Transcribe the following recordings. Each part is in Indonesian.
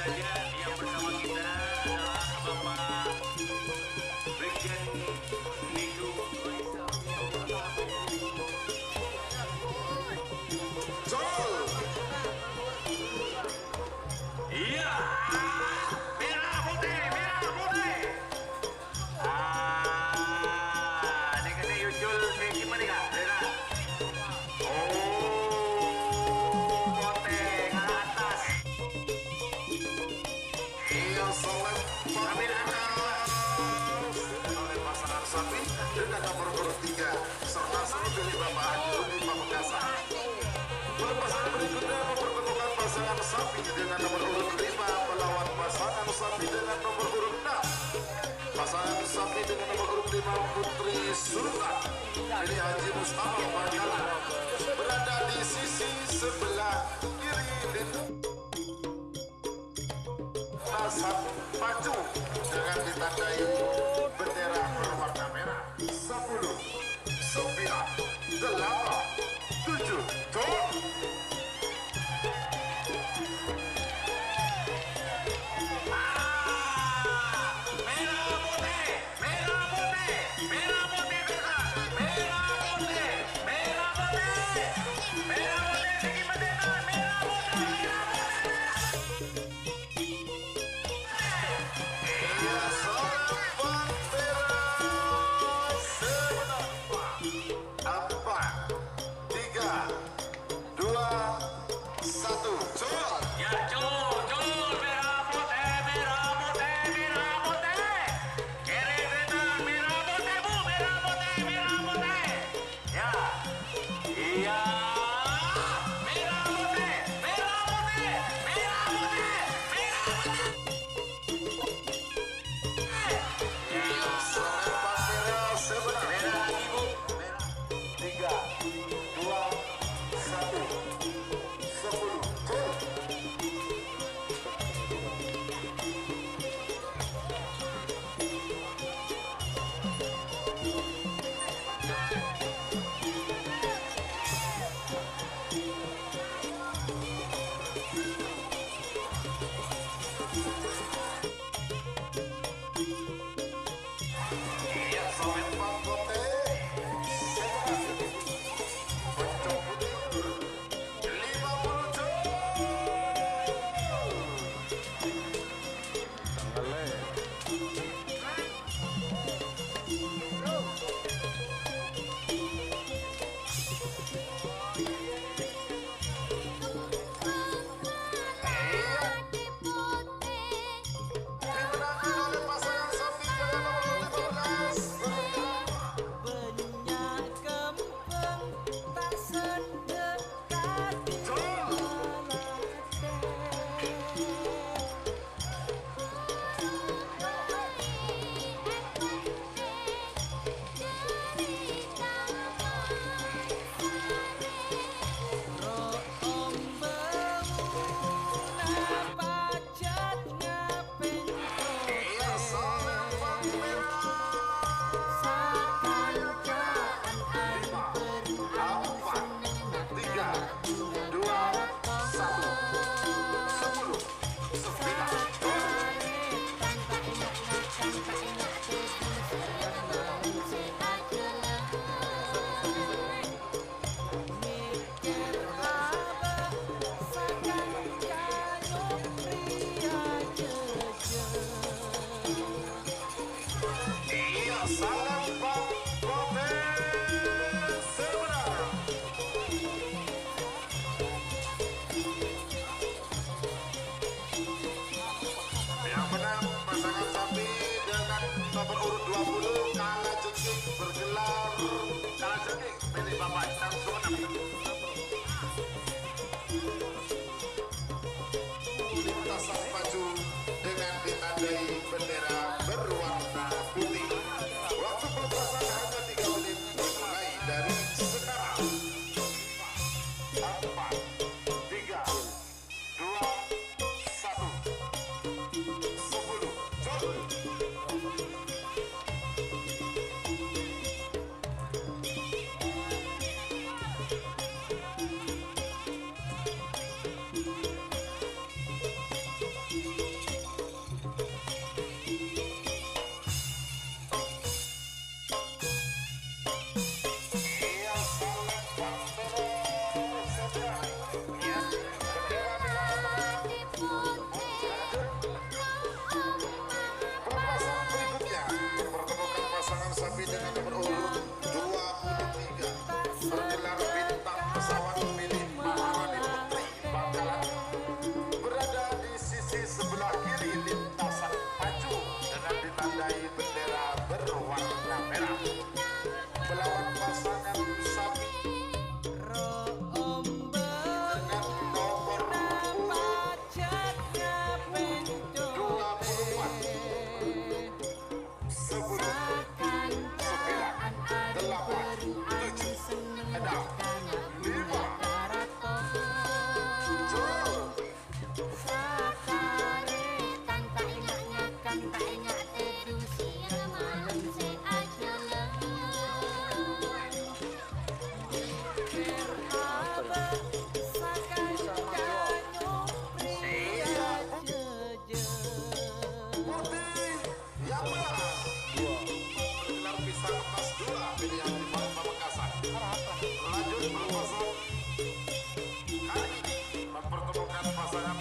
saja yang bersama kita adalah Bapak Brigjen Niku. Iya, merah putih, merah putih. Ini kena Yujul kayak gimana kak? Merah. Oh, putih ke atas. Iya, soleh Ambil atas. oleh pasangan sapi dengan nomor urut 3 serta seluruh pilih Bapak Haji Rudi Pamekasan. Pasangan berikutnya mempertemukan pasangan sapi dengan nomor urut 5 melawan pasangan sapi dengan nomor urut 6. Pasangan sapi dengan nomor urut 5 Putri Sultan pilih Haji Mustafa Bangala berada di sisi sebelah kiri dan pasang maju dengan ditandai bendera berwarna merah. 10, 9, 8, 7, turun. Merah putih, merah putih, merah putih merah, merah putih, merah putih, merah putih tinggi merdeka, merah putih, merah putih. Iya, seorang bendera sebenarnya 4, 3,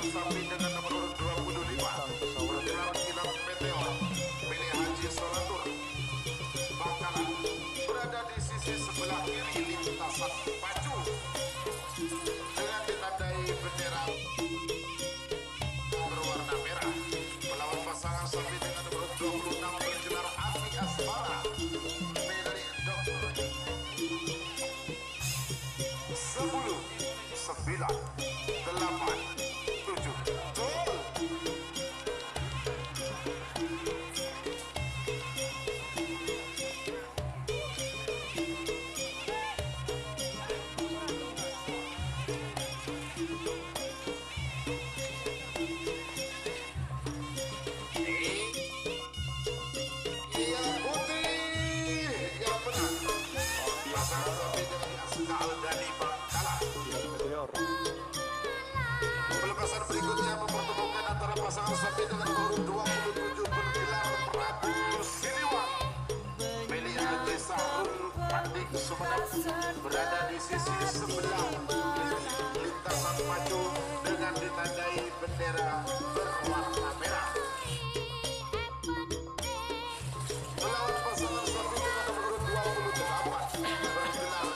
sapi dengan nomor urut 25 bergelar kilat meteor milik Haji Solatur Bangkalan berada di sisi sebelah kiri lintasan pacu dengan ditandai bendera berwarna merah melawan pasangan sapi dengan nomor 26 bergelar Api Asmara milik Dr. 10 9 8 7 Tol. Iya putih yang benar pasangan sapi dengan Aska Aldani Bangkalan. Pelepasan berikutnya mempertemukan antara pasangan sapi dengan urut 27 bergelar Prabu Siliwan milik Haji Sahrul Pandik Sumeneb berada di sisi sebelah lintasan pacu dengan ditandai bendera berwarna merah. Melawan pasangan sapi dengan nomor urut 28 bergelar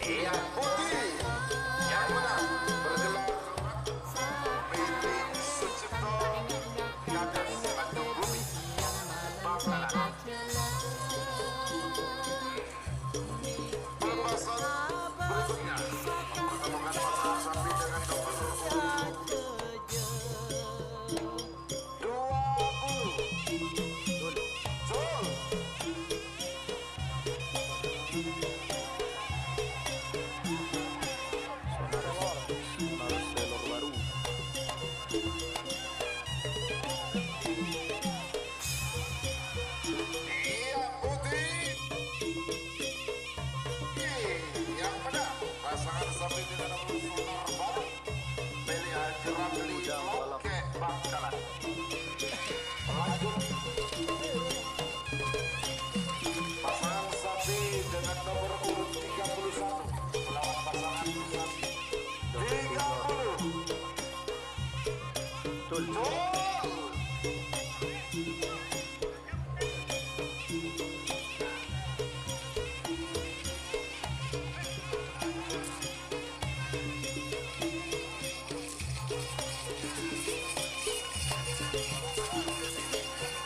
Iya putih yang menang bergelar Miti Sucipto Gagas Tanjung Bumi Bangkalan. Pelepasan berikutnya mempertemukan pasangan sapi dengan nomor urut 20 Tol. Iya putih yang benar pasangan sapi dengan nomor sonar baru milik Haji Ramli Loke Bangkalan. Lanjut pasangan sapi dengan nomor urut 31 melawan pasangan sapi 30 Tol.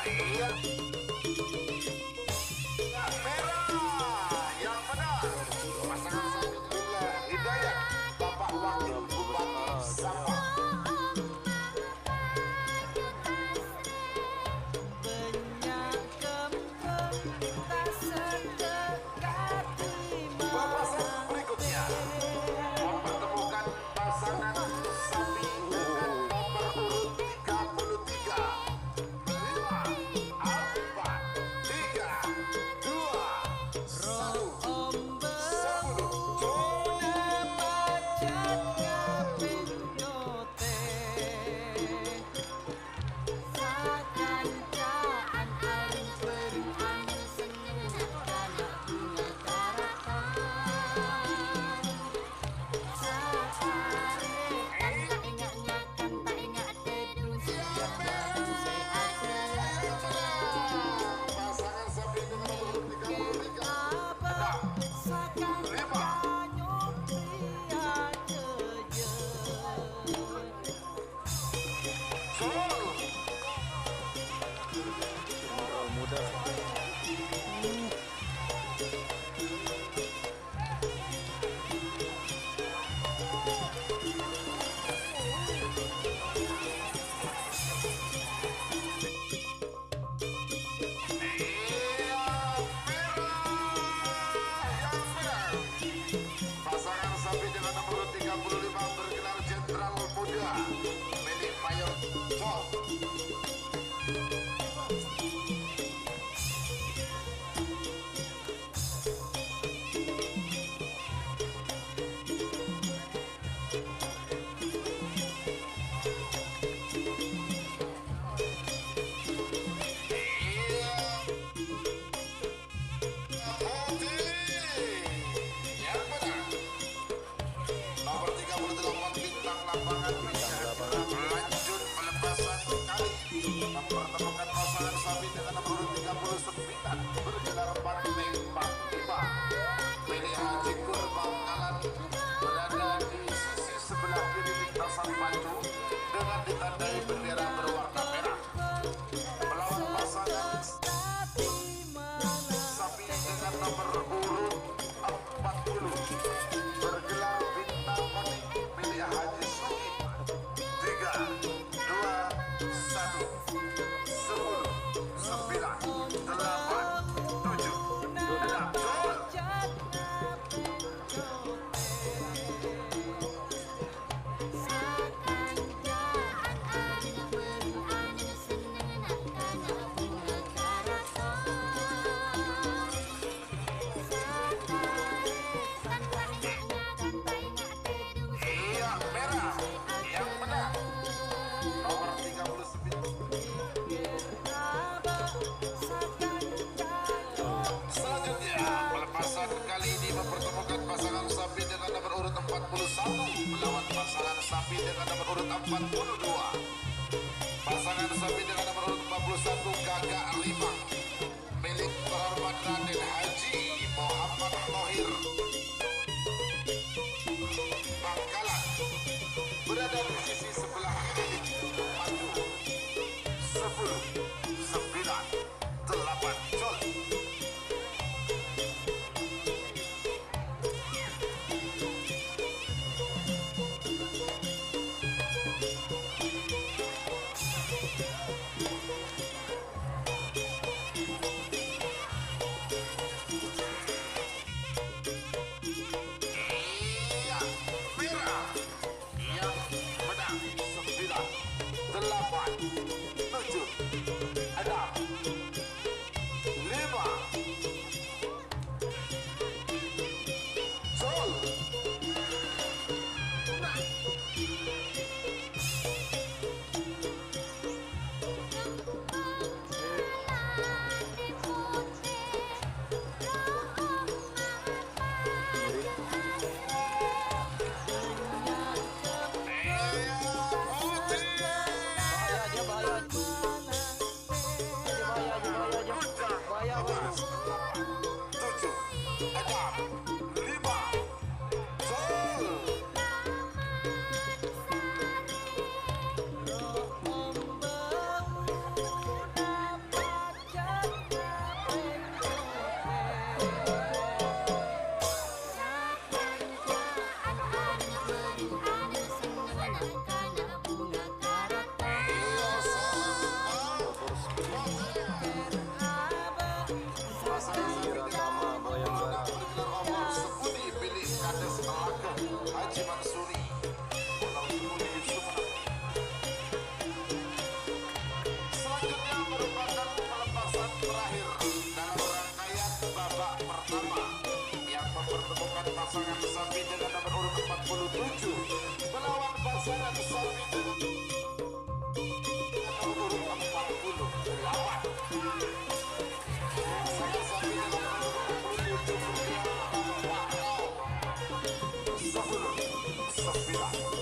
Iya. Merah yang benar pasangan sapi Abdullah Hidayat Bapak Wakil Bupati Sabah. Pelepasan berikutnya mempertemukan pasangan sapi dengan nomor melawan pasangan sapi dengan nomor urut 42. Pasangan sapi dengan nomor urut 41 Gagak Limang milik terhormat Raden Haji Muhammad Thohir Bangkalan berada di sisi sebelah kiri. Maju 10 9 8 Jol. Pasangan sapi dengan nomor urut 47 melawan pasangan sapi dengan nomor urut 48. Pasangan sapi dengan nomor urut 47 10 9